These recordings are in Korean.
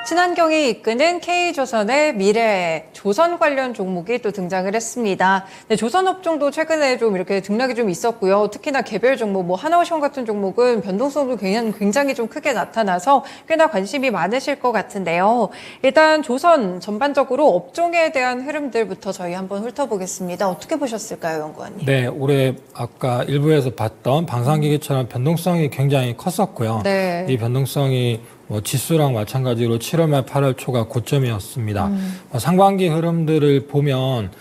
친환경이 이끄는 K조선의 미래, 조선 관련 종목이 또 등장을 했습니다. 네, 조선업종도 최근에 좀 이렇게 등락이 좀 있었고요. 특히나 개별 종목, 하나오션 같은 종목은 변동성도 굉장히 좀 크게 나타나서 꽤나 관심이 많으실 것 같은데요. 일단 조선 전반적으로 업종에 대한 흐름들부터 저희 한번 훑어보겠습니다. 어떻게 보셨을까요, 연구원님? 네, 올해 아까 일부에서 봤던 방산기계처럼 변동성이 굉장히 컸었고요. 네. 이 변동성이 지수랑 마찬가지로 7월 말 8월 초가 고점이었습니다. 상반기 흐름들을 보면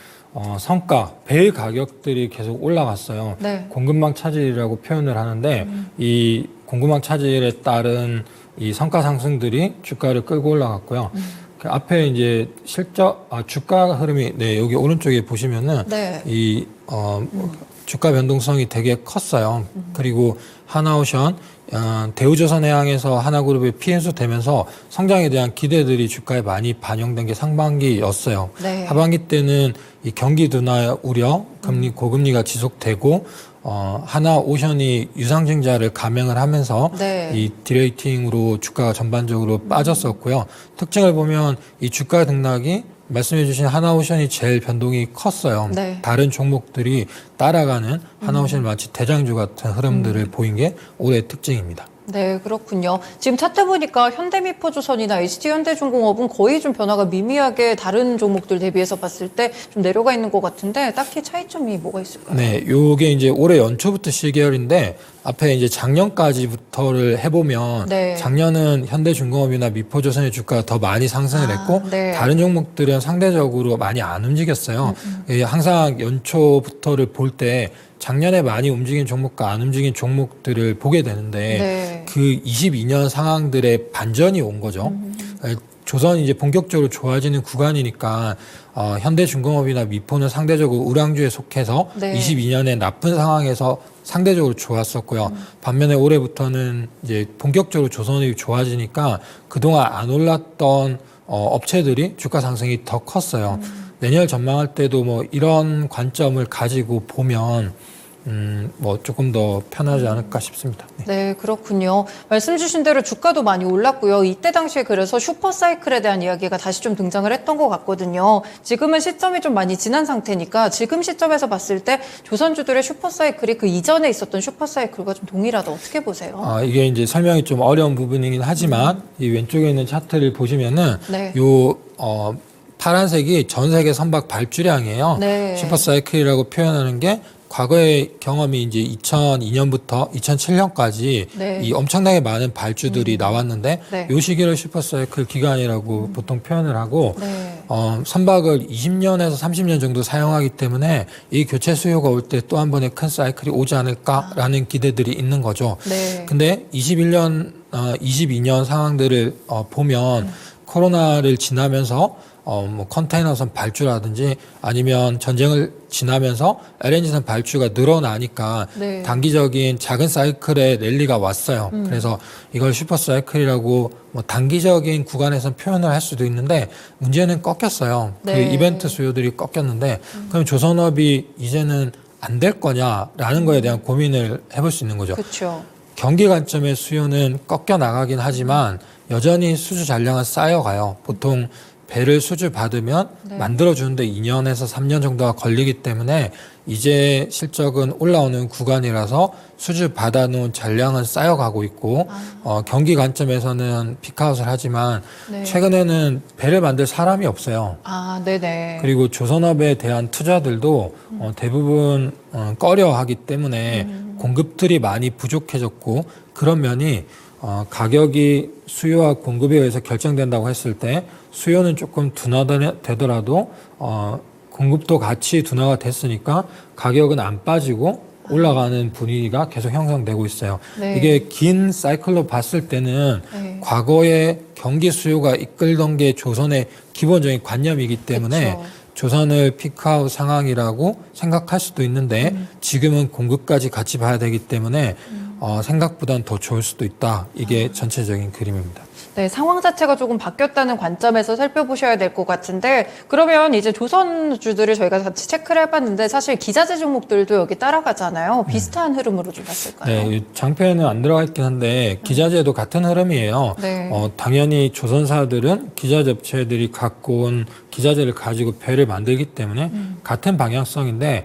성가, 배일 가격들이 계속 올라갔어요. 네. 공급망 차질이라고 표현을 하는데 이 공급망 차질에 따른 이 성가 상승들이 주가를 끌고 올라갔고요. 그 앞에 이제 주가 흐름이 여기 오른쪽에 보시면은 네. 주가 변동성이 되게 컸어요. 그리고 하나오션, 대우조선해양에서 하나그룹이 피해수 되면서 성장에 대한 기대들이 주가에 많이 반영된 게 상반기였어요. 네. 하반기 때는 이 경기 둔화 우려, 고금리가 지속되고 하나오션이 유상증자를 감행을 하면서 네. 이 디레이팅으로 주가가 전반적으로 빠졌었고요. 특징을 보면 이 주가 등락이 말씀해 주신 하나오션이 제일 변동이 컸어요. 네. 다른 종목들이 따라가는 하나오션 마치 대장주 같은 흐름들을 보인 게 올해의 특징입니다. 네, 그렇군요. 지금 차트 보니까 현대미포조선이나 ST현대중공업은 거의 좀 변화가 미미하게 다른 종목들 대비해서 봤을 때 좀 내려가 있는 것 같은데 딱히 차이점이 뭐가 있을까요? 네, 요게 이제 올해 연초부터 시계열인데 앞에 이제 작년까지부터를 해보면 네. 작년은 현대중공업이나 미포조선의 주가가 더 많이 상승을 했고 네. 다른 종목들은 상대적으로 많이 안 움직였어요. 항상 연초부터를 볼 때 작년에 많이 움직인 종목과 안 움직인 종목들을 보게 되는데 네. 그 22년 상황들의 반전이 온 거죠. 조선이 이제 본격적으로 좋아지는 구간이니까 현대중공업이나 미포는 상대적으로 우량주에 속해서 네. 22년에 나쁜 상황에서 상대적으로 좋았었고요. 반면에 올해부터는 이제 본격적으로 조선이 좋아지니까 그동안 안 올랐던 업체들이 주가 상승이 더 컸어요. 내년 전망할 때도 이런 관점을 가지고 보면 조금 더 편하지 않을까 싶습니다. 네. 네, 그렇군요. 말씀 주신 대로 주가도 많이 올랐고요. 이때 당시에 그래서 슈퍼사이클에 대한 이야기가 다시 좀 등장을 했던 것 같거든요. 지금은 시점이 좀 많이 지난 상태니까 지금 시점에서 봤을 때 조선주들의 슈퍼사이클이 그 이전에 있었던 슈퍼사이클과 좀 동일하다. 어떻게 보세요? 이게 이제 설명이 좀 어려운 부분이긴 하지만 이 왼쪽에 있는 차트를 보시면은 네. 파란색이 전 세계 선박 발주량이에요. 네. 슈퍼사이클이라고 표현하는 게 과거의 경험이 이제 2002년부터 2007년까지 네. 이 엄청나게 많은 발주들이 나왔는데 네. 이 시기를 슈퍼사이클 기간이라고 보통 표현을 하고 네. 선박을 20년에서 30년 정도 사용하기 때문에 이 교체 수요가 올 때 또 한 번의 큰 사이클이 오지 않을까라는 기대들이 있는 거죠. 네. 근데 22년 상황들을 보면 코로나를 지나면서 컨테이너선 발주라든지 아니면 전쟁을 지나면서 LNG선 발주가 늘어나니까 네. 단기적인 작은 사이클의 랠리가 왔어요. 그래서 이걸 슈퍼사이클이라고 단기적인 구간에서 표현을 할 수도 있는데 문제는 꺾였어요. 네. 그 이벤트 수요들이 꺾였는데 그럼 조선업이 이제는 안 될 거냐라는 거에 대한 고민을 해볼 수 있는 거죠. 그렇죠. 경기 관점의 수요는 꺾여 나가긴 하지만 여전히 수주 잔량은 쌓여가요. 보통 배를 수주 받으면 네. 만들어주는데 2년에서 3년 정도가 걸리기 때문에 이제 실적은 올라오는 구간이라서 수주 받아놓은 잔량은 쌓여가고 있고 경기 관점에서는 피크아웃을 하지만 네. 최근에는 배를 만들 사람이 없어요. 네네. 그리고 조선업에 대한 투자들도 대부분 꺼려하기 때문에 공급들이 많이 부족해졌고 그런 면이 가격이 수요와 공급에 의해서 결정된다고 했을 때 수요는 조금 둔화되더라도 공급도 같이 둔화가 됐으니까 가격은 안 빠지고 올라가는 분위기가 계속 형성되고 있어요. 네. 이게 긴 사이클로 봤을 때는 네. 과거에 경기 수요가 이끌던 게 조선의 기본적인 관념이기 때문에 그쵸. 조선을 피크아웃 상황이라고 생각할 수도 있는데 지금은 공급까지 같이 봐야 되기 때문에 생각보다는 더 좋을 수도 있다. 이게 전체적인 그림입니다. 네, 상황 자체가 조금 바뀌었다는 관점에서 살펴보셔야 될 것 같은데 그러면 이제 조선주들을 저희가 같이 체크를 해봤는데 사실 기자재 종목들도 여기 따라가잖아요. 비슷한 흐름으로 좀 봤을까요? 네, 장표에는 안 들어가 있긴 한데 기자재도 같은 흐름이에요. 네. 당연히 조선사들은 기자재 업체들이 갖고 온 기자재를 가지고 배를 만들기 때문에 같은 방향성인데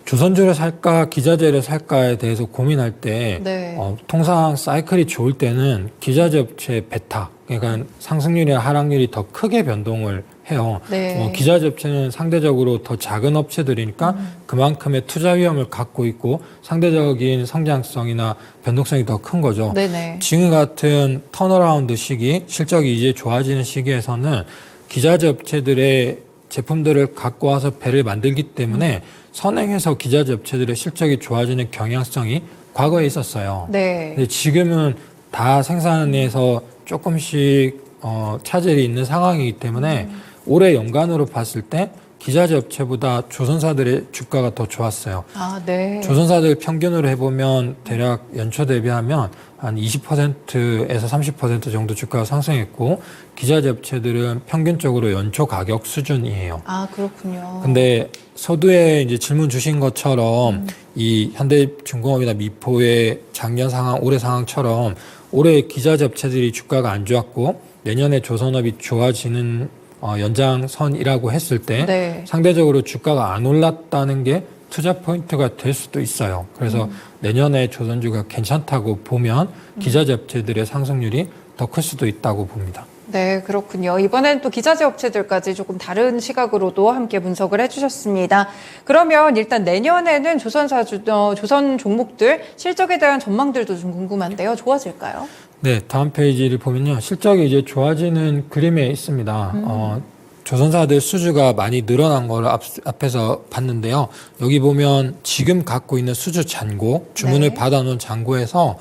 조선주를 살까 기자재를 살까에 대해서 고민할 때 네. 통상 사이클이 좋을 때는 기자재 업체의 베타 그러니까 상승률이나 하락률이 더 크게 변동을 해요. 네. 기자재 업체는 상대적으로 더 작은 업체들이니까 그만큼의 투자 위험을 갖고 있고 상대적인 성장성이나 변동성이 더 큰 거죠. 네네. 지금 같은 턴어라운드 시기, 실적이 이제 좋아지는 시기에서는 기자재 업체들의 제품들을 갖고 와서 배를 만들기 때문에 선행해서 기자재 업체들의 실적이 좋아지는 경향성이 과거에 있었어요. 네. 근데 지금은 다 생산해서 조금씩 차질이 있는 상황이기 때문에 올해 연간으로 봤을 때 기자재 업체보다 조선사들의 주가가 더 좋았어요. 아, 네. 조선사들 평균으로 해보면 대략 연초 대비하면 한 20%에서 30% 정도 주가가 상승했고 기자재 업체들은 평균적으로 연초 가격 수준이에요. 아, 그렇군요. 근데 서두에 이제 질문 주신 것처럼 이 현대중공업이나 미포의 작년 상황, 올해 상황처럼 올해 기자재 업체들이 주가가 안 좋았고 내년에 조선업이 좋아지는 연장선이라고 했을 때 네. 상대적으로 주가가 안 올랐다는 게 투자 포인트가 될 수도 있어요. 그래서 내년에 조선주가 괜찮다고 보면 기자재 업체들의 상승률이 더 클 수도 있다고 봅니다. 네, 그렇군요. 이번엔 또 기자재 업체들까지 조금 다른 시각으로도 함께 분석을 해주셨습니다. 그러면 일단 내년에는 조선 종목들 실적에 대한 전망들도 좀 궁금한데요. 좋아질까요? 네, 다음 페이지를 보면요. 실적이 이제 좋아지는 그림에 있습니다. 조선사들 수주가 많이 늘어난 걸 앞에서 봤는데요. 여기 보면 지금 갖고 있는 수주 잔고, 주문을 네. 받아놓은 잔고에서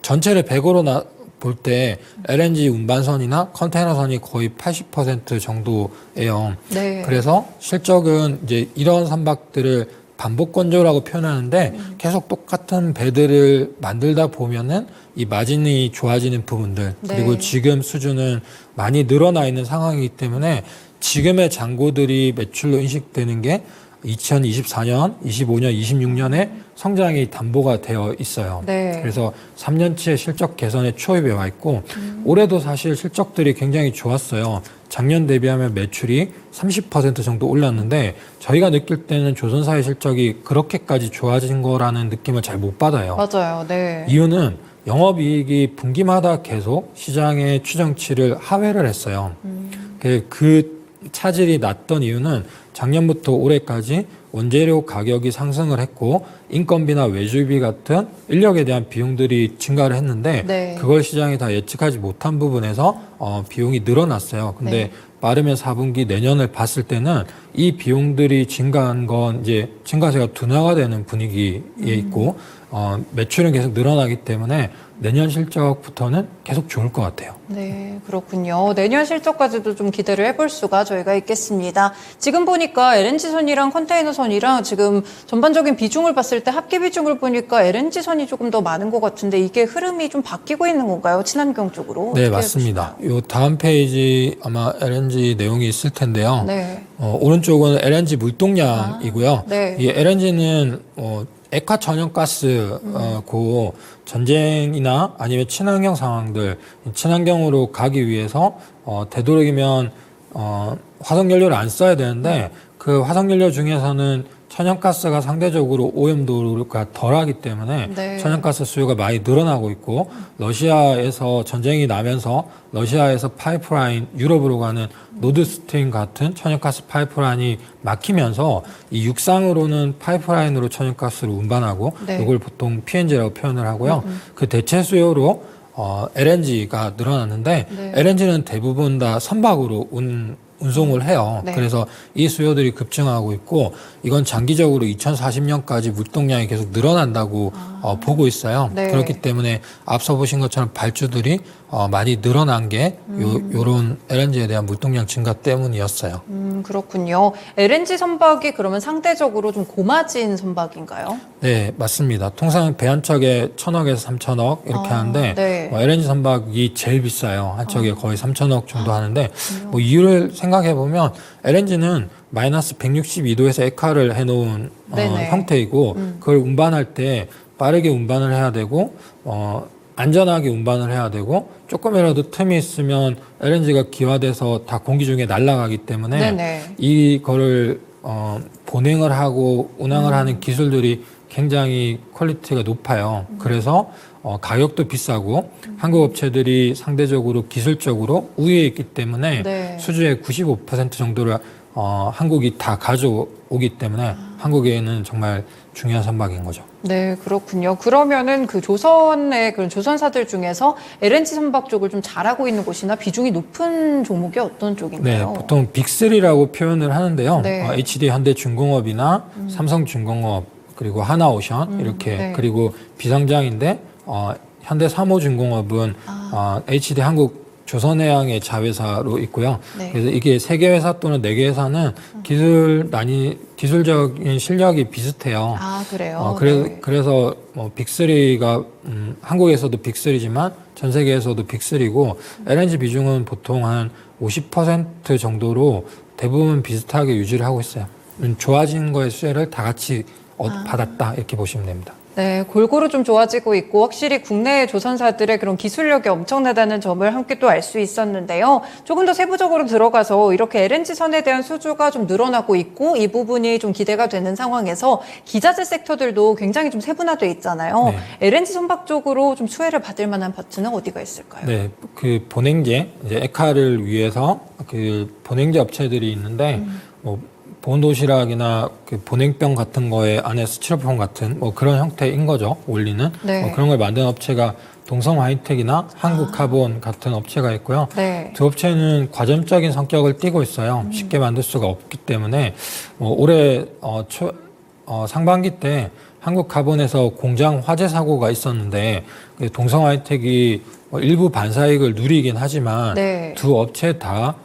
전체를 100으로 볼 때 LNG 운반선이나 컨테이너선이 거의 80% 정도예요. 네. 그래서 실적은 이제 이런 선박들을 반복 건조라고 표현하는데 계속 똑같은 배들을 만들다 보면은 이 마진이 좋아지는 부분들 그리고 네. 지금 수준은 많이 늘어나 있는 상황이기 때문에 지금의 잔고들이 매출로 인식되는 게 2024년, 25년, 26년에 성장이 담보가 되어 있어요. 네. 그래서 3년치의 실적 개선의 초입에 와 있고 올해도 사실 실적들이 굉장히 좋았어요. 작년 대비하면 매출이 30% 정도 올랐는데 저희가 느낄 때는 조선사의 실적이 그렇게까지 좋아진 거라는 느낌을 잘 못 받아요. 맞아요. 네. 이유는 영업이익이 분기마다 계속 시장의 추정치를 하회를 했어요. 그 차질이 났던 이유는 작년부터 올해까지 원재료 가격이 상승을 했고 인건비나 외주비 같은 인력에 대한 비용들이 증가를 했는데 네. 그걸 시장이 다 예측하지 못한 부분에서 비용이 늘어났어요. 근데 네. 빠르면 4분기 내년을 봤을 때는 이 비용들이 증가한 건 이제 증가세가 둔화가 되는 분위기에 있고 매출은 계속 늘어나기 때문에 내년 실적부터는 계속 좋을 것 같아요. 네, 그렇군요. 내년 실적까지도 좀 기대를 해볼 수가 저희가 있겠습니다. 지금 보니까 LNG선이랑 컨테이너선이랑 지금 전반적인 비중을 봤을 때 합계 비중을 보니까 LNG선이 조금 더 많은 것 같은데 이게 흐름이 좀 바뀌고 있는 건가요? 친환경 쪽으로? 네, 어떻게 맞습니다. 보시나요? 요 다음 페이지 아마 LNG 내용이 있을 텐데요. 네. 오른쪽은 LNG 물동량이고요. 네. 이 LNG는 액화 천연가스고 전쟁이나 아니면 친환경 상황들, 친환경으로 가기 위해서 되도록이면 화석연료를 안 써야 되는데 그 화석연료 중에서는 천연가스가 상대적으로 오염도가 덜하기 때문에 네. 천연가스 수요가 많이 늘어나고 있고 러시아에서 전쟁이 나면서 러시아에서 파이프라인 유럽으로 가는 노드스트림 같은 천연가스 파이프라인이 막히면서 이 육상으로는 파이프라인으로 천연가스를 운반하고 네. 이걸 보통 PNG라고 표현을 하고요. 그 대체 수요로 LNG가 늘어났는데 네. LNG는 대부분 다 선박으로 운송을 해요. 네. 그래서 이 수요들이 급증하고 있고 이건 장기적으로 2040년까지 물동량이 계속 늘어난다고 보고 있어요. 네. 그렇기 때문에 앞서 보신 것처럼 발주들이 많이 늘어난 게 요런 LNG에 대한 물동량 증가 때문이었어요. 그렇군요. LNG 선박이 그러면 상대적으로 좀 고마진 선박인가요? 네, 맞습니다. 통상 배 한 척에 1,000억에서 3,000억 이렇게 하는데 네. LNG 선박이 제일 비싸요. 한 척에 거의 3,000억 정도 하는데 뭐 이유를 생각해 보면 LNG는 마이너스 162도에서 액화를 해놓은 네네. 형태이고 그걸 운반할 때 빠르게 운반을 해야 되고 안전하게 운반을 해야 되고 조금이라도 틈이 있으면 LNG가 기화돼서 다 공기 중에 날아가기 때문에 네네. 이거를 본행을 하고 운항을 하는 기술들이 굉장히 퀄리티가 높아요. 그래서 가격도 비싸고 한국 업체들이 상대적으로 기술적으로 우위에 있기 때문에 네. 수주의 95% 정도를 한국이 다 가져오기 때문에 한국에는 정말 중요한 선박인 거죠. 네, 그렇군요. 그러면은 그 조선의 그런 조선사들 중에서 LNG 선박 쪽을 좀 잘하고 있는 곳이나 비중이 높은 종목이 어떤 네, 쪽인가요? 보통 빅3라고 표현을 하는데요. 네. HD 현대중공업이나 삼성중공업 그리고 하나오션 이렇게 네. 그리고 비상장인데 현대사모중공업은 HD 한국 조선해양의 자회사로 있고요. 네. 그래서 이게 3개 회사 또는 4개 회사는 기술적인 실력이 비슷해요. 아, 그래요? 그래서 뭐 빅3가 한국에서도 빅3지만 전 세계에서도 빅3고 LNG 비중은 보통 한 50% 정도로 대부분 비슷하게 유지를 하고 있어요. 좋아진 거의 수혜를 다 같이 받았다 이렇게 보시면 됩니다. 네, 골고루 좀 좋아지고 있고 확실히 국내 조선사들의 그런 기술력이 엄청나다는 점을 함께 또 알 수 있었는데요. 조금 더 세부적으로 들어가서 이렇게 LNG 선에 대한 수주가 좀 늘어나고 있고 이 부분이 좀 기대가 되는 상황에서 기자재 섹터들도 굉장히 좀 세분화돼 있잖아요. 네. LNG 선박 쪽으로 좀 수혜를 받을 만한 파트는 어디가 있을까요? 네, 그 본행제 이제 액화를 위해서 그 본행제 업체들이 있는데 뭐 보온도시락이나 그 보냉병 같은 거에 안에 스티로폼 같은 뭐 그런 형태인 거죠. 원리는 네. 그런 걸 만든 업체가 동성 하이텍이나 한국카본 같은 업체가 있고요. 네. 두 업체는 과점적인 성격을 띠고 있어요. 쉽게 만들 수가 없기 때문에 올해 상반기 때 한국카본에서 공장 화재 사고가 있었는데 동성 하이텍이 일부 반사이익을 누리긴 하지만 네. 두 업체 다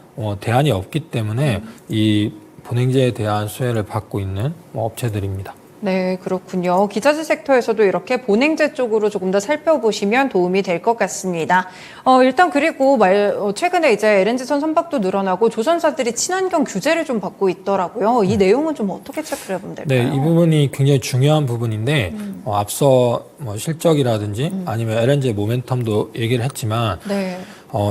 대안이 없기 때문에 이 본행제에 대한 수혜를 받고 있는 업체들입니다. 네, 그렇군요. 기자재 섹터에서도 이렇게 본행제 쪽으로 조금 더 살펴보시면 도움이 될 것 같습니다. 일단 그리고 최근에 이제 LNG선 선박도 늘어나고 조선사들이 친환경 규제를 좀 받고 있더라고요. 이 내용은 좀 어떻게 체크를 해보면 될까요? 네, 이 부분이 굉장히 중요한 부분인데 앞서 실적이라든지 아니면 LNG의 모멘텀도 얘기를 했지만 네.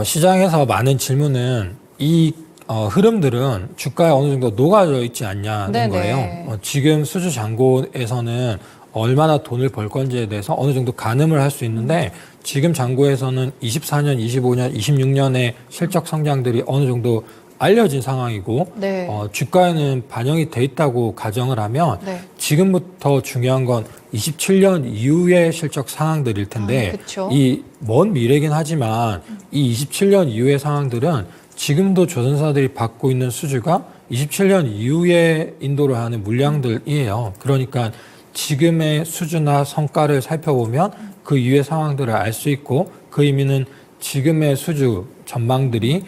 시장에서 많은 질문은 이 흐름들은 주가에 어느 정도 녹아져 있지 않냐는 네네. 거예요. 지금 수주 잔고에서는 얼마나 돈을 벌 건지에 대해서 어느 정도 가늠을 할 수 있는데 지금 잔고에서는 24년, 25년, 26년의 실적 성장들이 어느 정도 알려진 상황이고 네. 주가에는 반영이 돼 있다고 가정을 하면 네. 지금부터 중요한 건 27년 이후의 실적 상황들일 텐데 그쵸. 이 먼 미래긴 하지만 이 27년 이후의 상황들은 지금도 조선사들이 받고 있는 수주가 27년 이후에 인도를 하는 물량들이에요. 그러니까 지금의 수주나 성과를 살펴보면 그 이후의 상황들을 알 수 있고 그 의미는 지금의 수주 전망들이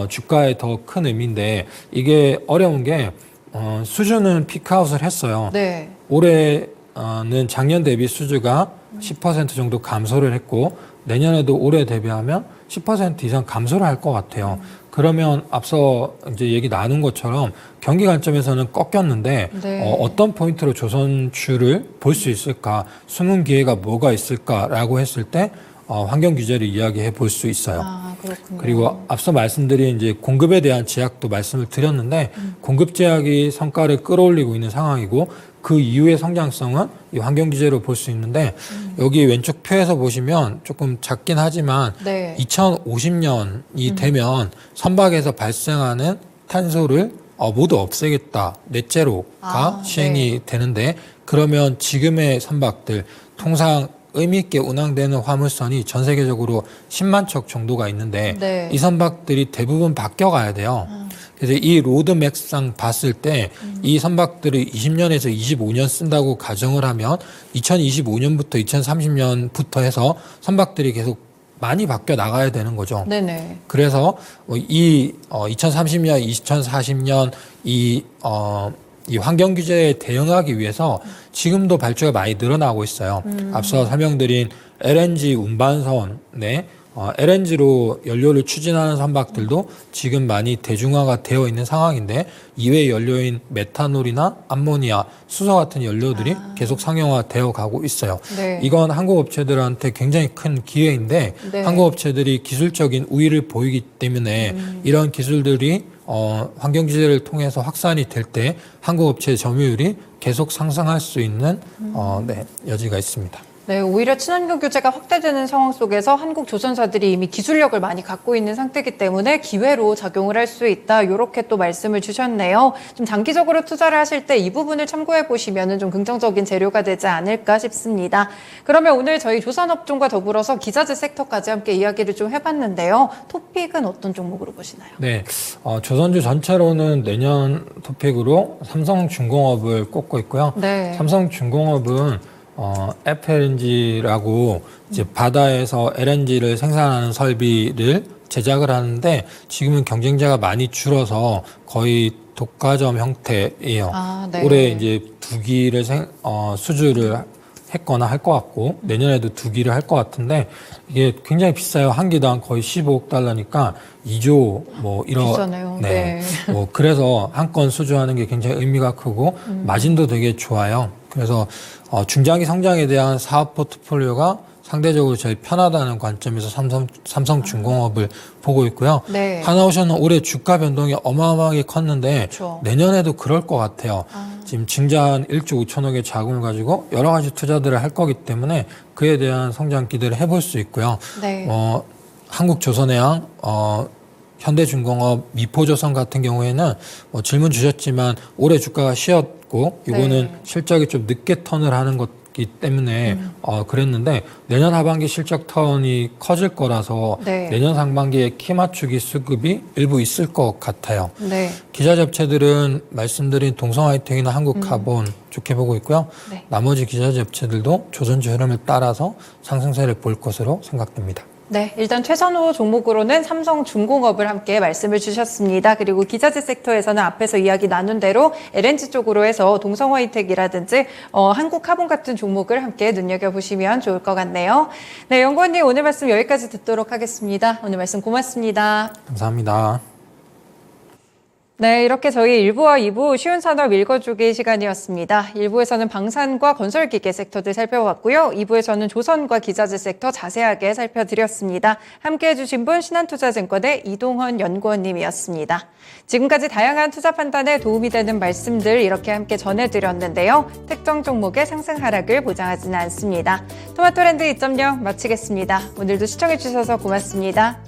주가에 더 큰 의미인데 이게 어려운 게 수주는 피크아웃을 했어요. 네. 올해는 작년 대비 수주가 10% 정도 감소를 했고 내년에도 올해 대비하면 10% 이상 감소를 할 것 같아요. 그러면 앞서 이제 얘기 나눈 것처럼 경기 관점에서는 꺾였는데 네. 어떤 포인트로 조선주를 볼 수 있을까? 숨은 기회가 뭐가 있을까라고 했을 때 환경 규제를 이야기해 볼 수 있어요. 아, 그렇군요. 그리고 앞서 말씀드린 이제 공급에 대한 제약도 말씀을 드렸는데 공급 제약이 성과를 끌어올리고 있는 상황이고 그 이후의 성장성은 이 환경 규제로 볼 수 있는데 여기 왼쪽 표에서 보시면 조금 작긴 하지만 네. 2050년이 되면 선박에서 발생하는 탄소를 모두 없애겠다. 넷제로가 시행이 되는데 그러면 지금의 선박들 통상 의미 있게 운항되는 화물선이 전 세계적으로 10만 척 정도가 있는데 네. 이 선박들이 대부분 바뀌어가야 돼요. 그래서 이 로드맵상 봤을 때 이 선박들이 20년에서 25년 쓴다고 가정을 하면 2025년부터 2030년부터 해서 선박들이 계속 많이 바뀌어 나가야 되는 거죠. 네네. 그래서 이 2030년, 2040년 이 환경 규제에 대응하기 위해서 지금도 발주가 많이 늘어나고 있어요. 앞서 설명드린 LNG 운반선에 LNG로 연료를 추진하는 선박들도 지금 많이 대중화가 되어 있는 상황인데 이외 연료인 메탄올이나 암모니아, 수소 같은 연료들이 계속 상용화되어 가고 있어요. 네. 이건 한국 업체들한테 굉장히 큰 기회인데 네. 한국 업체들이 기술적인 우위를 보이기 때문에 이런 기술들이 환경 규제를 통해서 확산이 될 때 한국 업체의 점유율이 계속 상승할 수 있는 여지가 있습니다. 네, 오히려 친환경 규제가 확대되는 상황 속에서 한국 조선사들이 이미 기술력을 많이 갖고 있는 상태이기 때문에 기회로 작용을 할 수 있다. 이렇게 또 말씀을 주셨네요. 좀 장기적으로 투자를 하실 때 이 부분을 참고해 보시면 좀 긍정적인 재료가 되지 않을까 싶습니다. 그러면 오늘 저희 조선업종과 더불어서 기자재 섹터까지 함께 이야기를 좀 해봤는데요. 토픽은 어떤 종목으로 보시나요? 네, 조선주 전체로는 내년 토픽으로 삼성중공업을 꼽고 있고요. 네. 삼성중공업은 FLNG라고 이제 바다에서 LNG를 생산하는 설비를 제작을 하는데 지금은 경쟁자가 많이 줄어서 거의 독과점 형태예요. 네. 올해 이제 2기를 수주를 했거나 할 것 같고 내년에도 2기를 할 것 같은데 이게 굉장히 비싸요. 한 기당 거의 15억 달러니까 2조 뭐 이런. 비싸네요. 네. 뭐 그래서 한 건 수주하는 게 굉장히 의미가 크고 마진도 되게 좋아요. 그래서 중장기 성장에 대한 사업 포트폴리오가 상대적으로 제일 편하다는 관점에서 삼성중공업을 보고 있고요. 네. 하나오션은 올해 주가 변동이 어마어마하게 컸는데 그렇죠. 내년에도 그럴 것 같아요. 지금 증자한 1조 5천억의 자금을 가지고 여러 가지 투자들을 할 거기 때문에 그에 대한 성장 기대를 해볼 수 있고요. 네. 한국조선해양, 현대중공업, 미포조선 같은 경우에는 질문 주셨지만 올해 주가가 쉬었고 이거는 네. 실적이 좀 늦게 턴을 하는 것이기 때문에 그랬는데 내년 하반기 실적 턴이 커질 거라서 네. 내년 상반기에 키 맞추기 수급이 일부 있을 것 같아요. 네. 기자 업체들은 말씀드린 동성하이텍이나 한국카본 좋게 보고 있고요. 네. 나머지 기자 업체들도 조선주 흐름을 따라서 상승세를 볼 것으로 생각됩니다. 네, 일단 최선호 종목으로는 삼성중공업을 함께 말씀을 주셨습니다. 그리고 기자재 섹터에서는 앞에서 이야기 나눈 대로 LNG 쪽으로 해서 동성화이텍이라든지 한국카본 같은 종목을 함께 눈여겨보시면 좋을 것 같네요. 네, 연구원님 오늘 말씀 여기까지 듣도록 하겠습니다. 오늘 말씀 고맙습니다. 감사합니다. 네, 이렇게 저희 1부와 2부 쉬운 산업 읽어주기 시간이었습니다. 1부에서는 방산과 건설기계 섹터들 살펴봤고요. 2부에서는 조선과 기자재 섹터 자세하게 살펴드렸습니다. 함께해 주신 분 신한투자증권의 이동헌 연구원님이었습니다. 지금까지 다양한 투자 판단에 도움이 되는 말씀들 이렇게 함께 전해드렸는데요. 특정 종목의 상승 하락을 보장하지는 않습니다. 토마토랜드 2.0 마치겠습니다. 오늘도 시청해 주셔서 고맙습니다.